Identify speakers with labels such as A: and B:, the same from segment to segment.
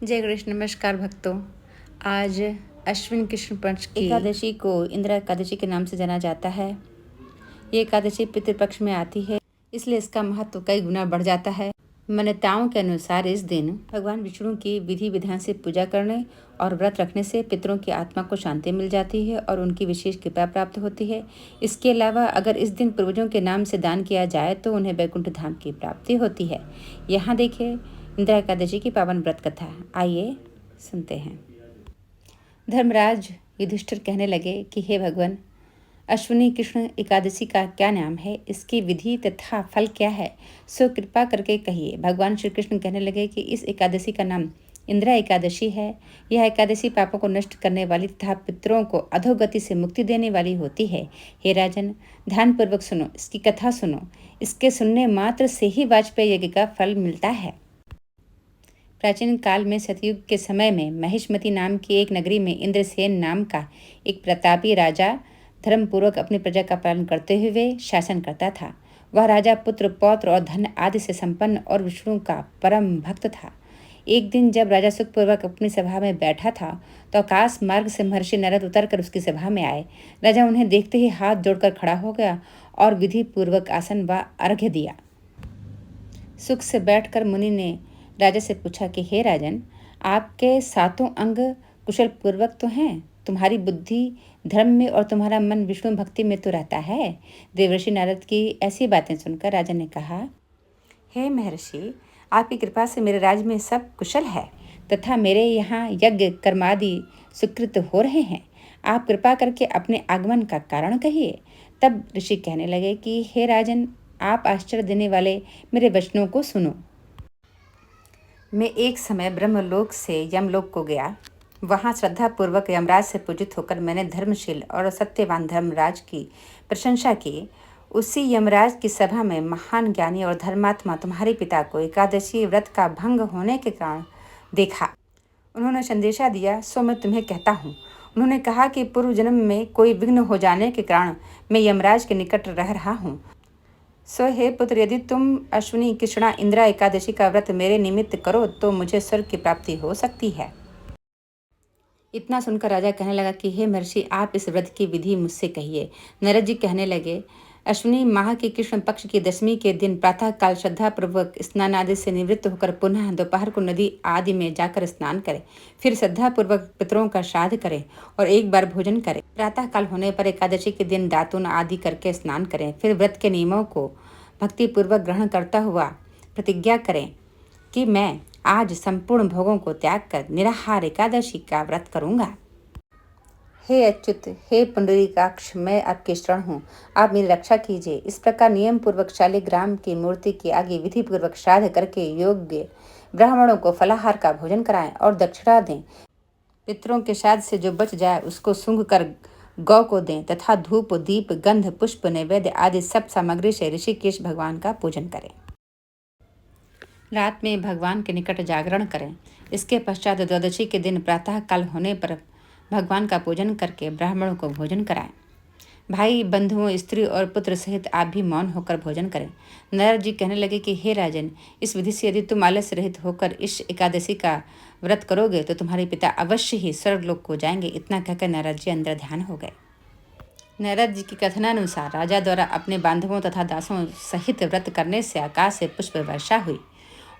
A: जय कृष्ण। नमस्कार भक्तों। आज अश्विन कृष्ण पक्ष की एकादशी को इंदिरा एकादशी के नाम से जाना जाता है। ये एकादशी पितृपक्ष में आती है, इसलिए इसका महत्व कई गुना बढ़ जाता है। मान्यताओं के अनुसार इस दिन भगवान विष्णु की विधि विधान से पूजा करने और व्रत रखने से पितरों की आत्मा को शांति मिल जाती है और उनकी विशेष कृपा प्राप्त होती है। इसके अलावा अगर इस दिन पूर्वजों के नाम से दान किया जाए तो उन्हें वैकुंठ धाम की प्राप्ति होती है। यहाँ देखिए इंदिरा एकादशी की पावन व्रत कथा, आइए सुनते हैं। धर्मराज युधिष्ठिर कहने लगे कि हे भगवान, अश्विनी कृष्ण एकादशी का क्या नाम है, इसकी विधि तथा फल क्या है, सो कृपा करके कहिए। भगवान श्री कृष्ण कहने लगे कि इस एकादशी का नाम इंदिरा एकादशी है। यह एकादशी पापों को नष्ट करने वाली तथा पितरों को अधोगति से मुक्ति देने वाली होती है। हे राजन, ध्यानपूर्वक सुनो, इसकी कथा सुनो। इसके सुनने मात्र से ही वाजपेयी यज्ञ का फल मिलता है। प्राचीन काल में सतयुग के समय में महिष्मती नाम की एक नगरी में इंद्रसेन नाम का एक प्रतापी राजा धर्मपूर्वक अपनी प्रजा का पालन करते हुए शासन करता था। वह राजा पुत्र पौत्र और धन आदि से संपन्न और विष्णु का परम भक्त था। एक दिन जब राजा सुखपूर्वक अपनी सभा में बैठा था तो आकाश मार्ग से महर्षि नारद उतरकर उसकी सभा में आए। राजा उन्हें देखते ही हाथ जोड़कर खड़ा हो गया और विधि पूर्वक आसन व अर्घ्य दिया। सुख से बैठकर मुनि ने राजा से पूछा कि हे राजन, आपके सातों अंग कुशल पूर्वक तो हैं, तुम्हारी बुद्धि धर्म में और तुम्हारा मन विष्णु भक्ति में तो रहता है। देवर्षि नारद की ऐसी बातें सुनकर राजा ने कहा, हे महर्षि, आपकी कृपा से मेरे राज्य में सब कुशल है तथा मेरे यहाँ यज्ञ कर्मादि सुकृत हो रहे हैं। आप कृपा करके अपने आगमन का कारण कहिए। तब ऋषि कहने लगे कि हे राजन, आप आश्चर्य देने वाले मेरे वचनों को सुनो। मैं एक समय ब्रह्मलोक से यमलोक को गया। वहाँ श्रद्धापूर्वक यमराज से पूजित होकर मैंने धर्मशील और सत्यवान धर्मराज की प्रशंसा की। उसी यमराज की सभा में महान ज्ञानी और धर्मात्मा तुम्हारे पिता को एकादशी व्रत का भंग होने के कारण देखा। उन्होंने संदेशा दिया, सो मैं तुम्हें कहता हूँ। उन्होंने कहा कि पूर्व जन्म में कोई विघ्न हो जाने के कारण मैं यमराज के निकट रह रहा हूँ। सो हे पुत्र, यदि तुम अश्विनी कृष्णा इंदिरा एकादशी का व्रत मेरे निमित्त करो तो मुझे स्वर्ग की प्राप्ति हो सकती है। इतना सुनकर राजा कहने लगा कि हे महर्षि, आप इस व्रत की विधि मुझसे कहिए। नारद जी कहने लगे, अश्विनी माह की कृष्ण पक्ष की दशमी के दिन प्रातः काल श्रद्धापूर्वक स्नान आदि से निवृत्त होकर पुनः दोपहर को नदी आदि में जाकर स्नान करें। फिर श्रद्धापूर्वक पितरों का श्राद्ध करें और एक बार भोजन करें। प्रातः काल होने पर एकादशी के दिन दातून आदि करके स्नान करें। फिर व्रत के नियमों को भक्तिपूर्वक ग्रहण करता हुआ प्रतिज्ञा करें कि मैं आज संपूर्ण भोगों को त्याग कर निराहार एकादशी का व्रत करूंगा। हे अच्युत, हे पुंडरीकाक्ष, मैं आपके शरण हूँ, आप मेरी रक्षा कीजिए। इस प्रकार नियम पूर्वक शालिग्राम की मूर्ति के आगे विधि पूर्वक श्राद्ध करके योग्य ब्राह्मणों को फलाहार का भोजन कराएं और दक्षिणा दें। पितरों के श्राद्ध से जो बच जाए उसको सूंघ कर गौ को दें तथा धूप दीप गंध पुष्प नैवेद्य आदि सब सामग्री से ऋषिकेश भगवान का पूजन करें। रात में भगवान के निकट जागरण करें। इसके पश्चात द्वादशी के दिन प्रातः काल होने पर भगवान का पूजन करके ब्राह्मणों को भोजन कराएं। भाई बंधुओं स्त्री और पुत्र सहित आप भी मौन होकर भोजन करें। नारद जी कहने लगे कि हे राजन, इस विधि से यदि तुम आलस्य रहित होकर इस एकादशी का व्रत करोगे तो तुम्हारे पिता अवश्य ही स्वर्गलोक को जाएंगे। इतना कहकर नारद जी अंदर ध्यान हो गए। नारद जी की कथनानुसार राजा द्वारा अपने बांधवों तथा दासों सहित व्रत करने से आकाश से पुष्प वर्षा हुई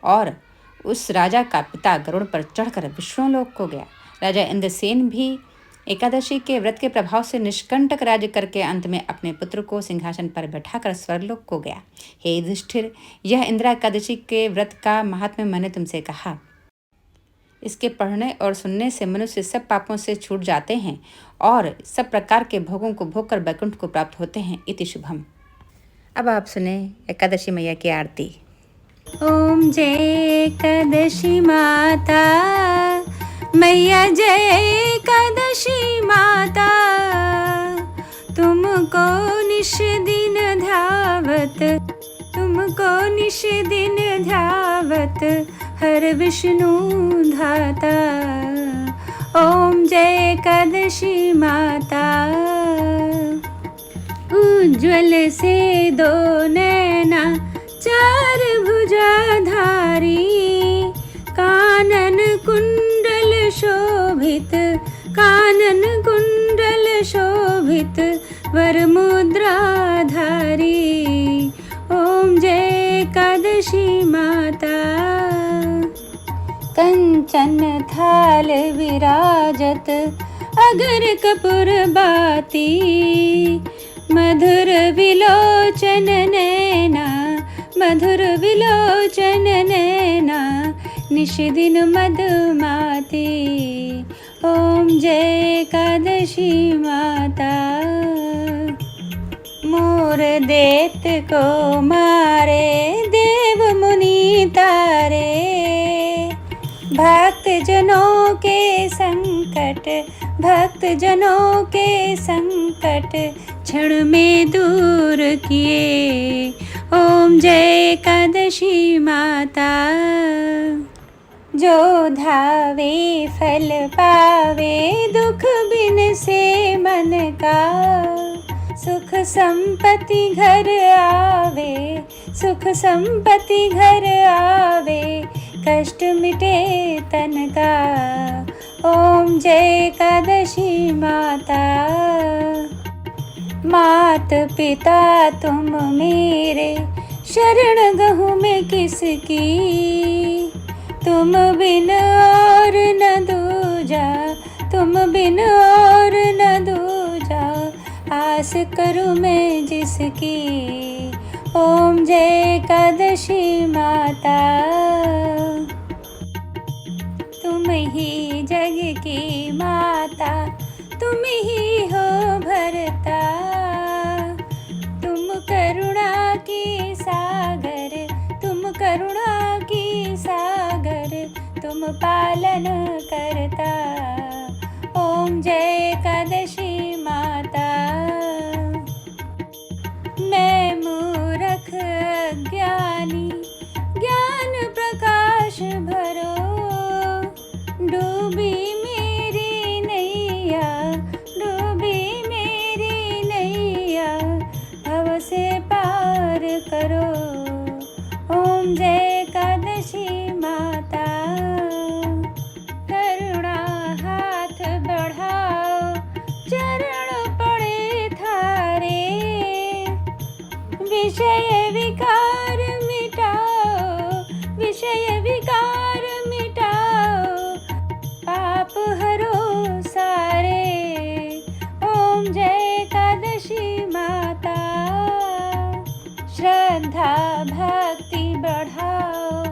A: और उस राजा का पिता गरुड़ पर चढ़कर विष्णुलोक को गया। राजा इंद्रसेन भी एकादशी के व्रत के प्रभाव से निष्कंटक राज्य करके अंत में अपने पुत्र को सिंहासन पर बैठाकर स्वर्गलोक को गया। हे युधिष्ठिर, यह इंदिरा एकादशी के व्रत का महात्म्य मैंने तुमसे कहा। इसके पढ़ने और सुनने से मनुष्य सब पापों से छूट जाते हैं और सब प्रकार के भोगों को भोग कर वैकुंठ को प्राप्त होते हैं। इति शुभम। अब आप सुने एकादशी मैया की आरती।
B: ओम जय एकादशी माता मैया, जय एकादशी माता, तुमको निश दिन ध्यावत, तुमको निश दिन ध्यावत हर विष्णु धाता। ओम जय एकादशी माता। उज्ज्वल से दो नैना, चार भुजाधारी, कानन कुंड कंचन थाल विराजत अगर कपूर बाती, मधुर विलोचन नैना, मधुर विलोचन नैना, निश दिन मधुमाती। ओम जय एकादशी माता। मोर देत को मारे देव मुनि तारे, भक्त जनों के संकट, भक्त जनों के संकट क्षण में दूर किए। ओम जय एकादशी माता। जो धावे फल पावे दुख बिन से मन का, सुख संपत्ति घर आवे, सुख संपत्ति घर आवे, कष्ट मिटे तन का। ओम जय एकादशी माता। मात पिता तुम मेरे, शरण गहूँ मैं किसकी, तुम बिन और न दूजा, तुम बिन और न दूजा, आस करूँ मैं जिसकी। ओम जय एकादशी माता। तुम ही जग की माता, तुम ही हो भरता, तुम करुणा की सागर, तुम करुणा की सागर, तुम पालन करता। ओम जय एकादशी माता। मैं मूर्ख अज्ञानी, ज्ञान प्रकाश भरो, डूबी मेरी नैया, डूबी मेरी नैया, भव से पार करो। ओम जय एकादशी माता। करुणा हाथ बढ़ाओ, चरण पड़े थारे, विषय विकार मिटाओ, विषय विकार मिटाओ, पाप हरो सारे। ओम जय एकादशी माता। श्रद्धा भक्ति बढ़ाओ,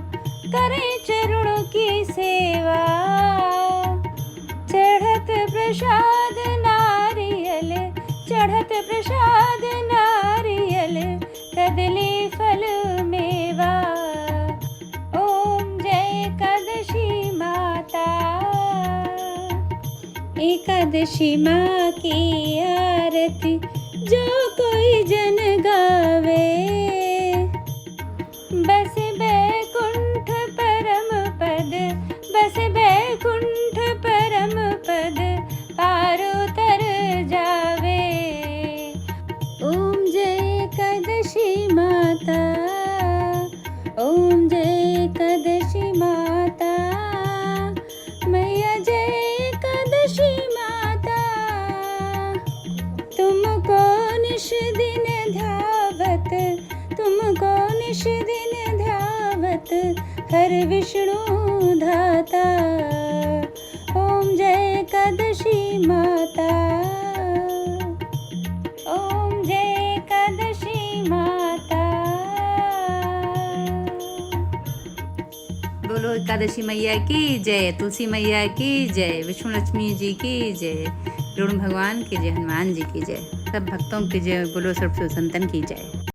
B: करें चरणों की सेवा, चढ़त प्रसाद नारियल, चढ़त प्रसाद नारियल, कदली फल मेवा। ओम जय एकादशी माता। एकादशी माँ की आरती जो कोई जन गावे, बस बैकुंठ परम पद, बस बैकुंठ परम पद, पार उतर जावे। ओम जय एकादशी माता। ओम जय एकादशी माता। मैया जय एकादशी माता। तुमको निश दिन ध्यावत, तुमको निश दिन ध्यावत, हर विष्णु धाता। ओम जय एकादशी माता। ओम जय एकादशी माता।
A: बोलो एकादशी मैया की जय, तुलसी मैया की जय, विष्णु लक्ष्मी जी की जय, गरुड़ भगवान की जय, हनुमान जी की जय, सब भक्तों की जय, बोलो सर्व संतन की जय।